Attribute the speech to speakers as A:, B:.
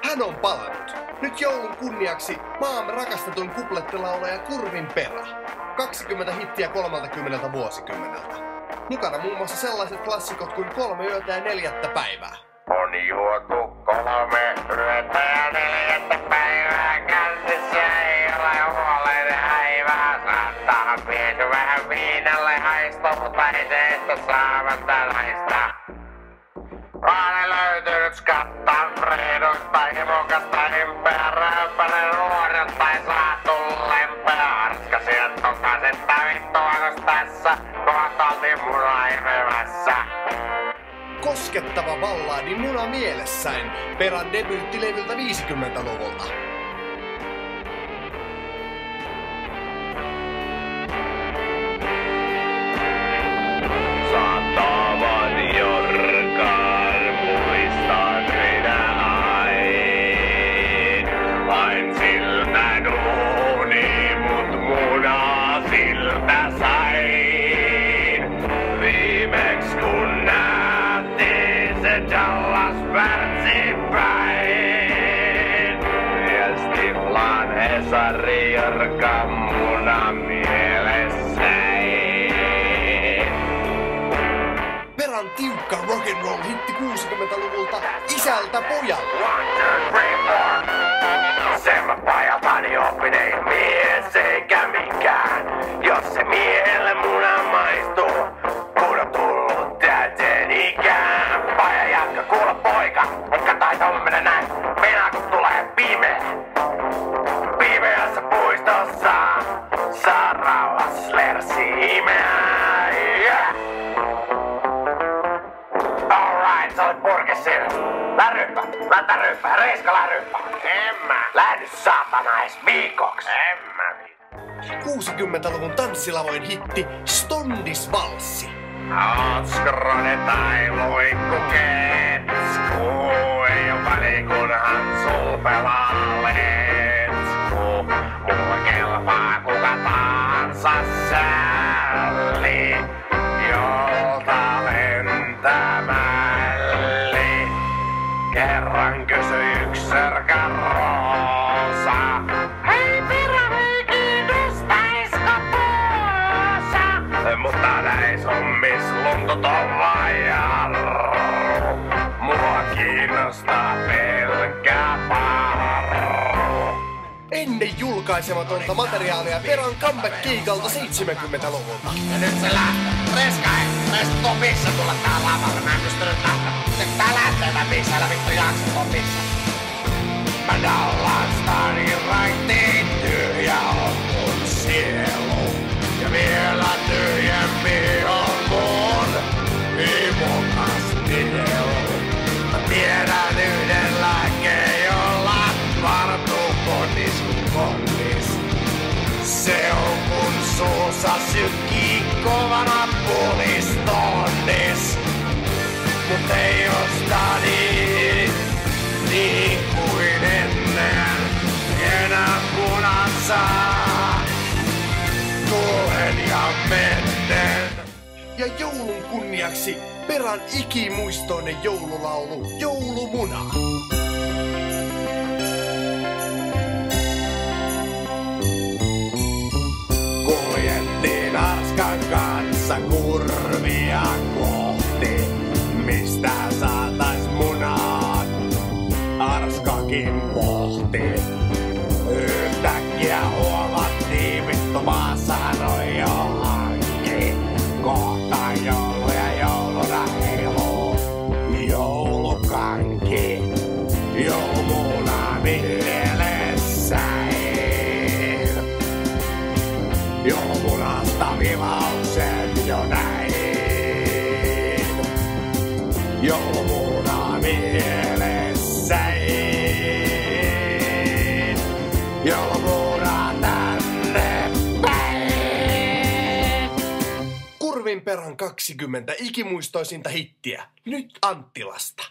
A: Hän on palannut. Nyt joulun kunniaksi maamme rakastetun kuplettilaulaja Kurvin Pera. 20 hittiä 30 vuosikymmeneltä. Mukana muun muassa sellaiset klassikot kuin 3 yötä ja 4 päivää.
B: On juotu 3 yötä ja 4 päivää. Känsissä ei ole huolen häivää. Saattaa viety vähän viinalle haisto, mutta ei teistä saamatta naista. Olen löytynyt skattan reidoista, himokasta himpeä, rööpänen nuorelta ei saatu lempeä. Arska sieltä on asetta vittuakos tässä, kohta oltiin munaimemässä.
A: Koskettava balladi Muna mielessäin, Peran debyyttilevyltä 50-luvulta.
B: Saatavan jorkaan muistan minä ain. Vain siltä duuni, mut munaa siltä sain. Viimeks kun nähtiin se Dallas Pärtsi päin. Viestiflan Hesari jorkaan muna mielessäin.
A: Peran tiukka rock'n'roll hitti 60-luvulta isältä pojalle.
B: 1, 2, 3, 4. Sen mä pajaltani oppinein mies eikä mikään. Jos se miehelle muna maistuu, kun on tullut täyteen ikään. Paja jatka, kuule poika, etkä tai tommenen näin. Meinaa kun tulee pimeä. Pimeässä puistossa saa rauhas lersi imeä. Yeah. Alright, sä olet purkissilla. Lätäryyppä, reiskaläryppä. En mä. Lähdy saatana ees viikoks. En mä.
A: 60-luvun tanssilavoin hitti Stondisvalssi.
B: Otskrone tai luikkuketsku. Ei oo väli kunhan sul pelaa letsku. Mulle kelpaa kuka tahansa sälli. Jolta lentämälli. Kerran kysyi yks sörkä roosa. Hei Pera, hei kiinnostaisko poosa? Mutta näis hommis luntuton vajaru. Mua kiinnostaa pelkkä paru.
A: Ennen julkaisematonta materiaalia Peran comeback-keikalta 70-luvulta.
B: Ja nyt se lähtee. Reska tuon pissa tulla tää lavalle. Mä en pystynyt lähteä. Tää lähtee tää pissa, älä vittu jaksa tuon pissa. Mä Dallastaan irraittiin, tyhjä on mun sielu. Ja vielä tyhjempi on mun himokas mielu. Mä tiedän yhden lääkkeen, jolla vartuu konnis. Se on kun suussa sykkii kovana pulistonnis. Mut ei ostani niin kuin ennen. Enää punassa tulen ja mennen.
A: Ja joulun kunniaksi Peran ikimuistoinen joululaulu Joulumuna.
B: Kuljettiin Arskan kanssa kurvia kohti, mistä saatais munaa. Arskakin pohti. Yhtäkkiä huomattiin, vittu mä sanoin jo hankki. Kohta joulu ja jouluna heiluu joulukanki. Joulumuna mielessäin. Joulumunasta vivauksen jo näin. Joulumuna mielessäin. Joulumuna tänne päin.
A: Kurvin Peran 20 ikimuistoisinta hittiä nyt Anttilasta.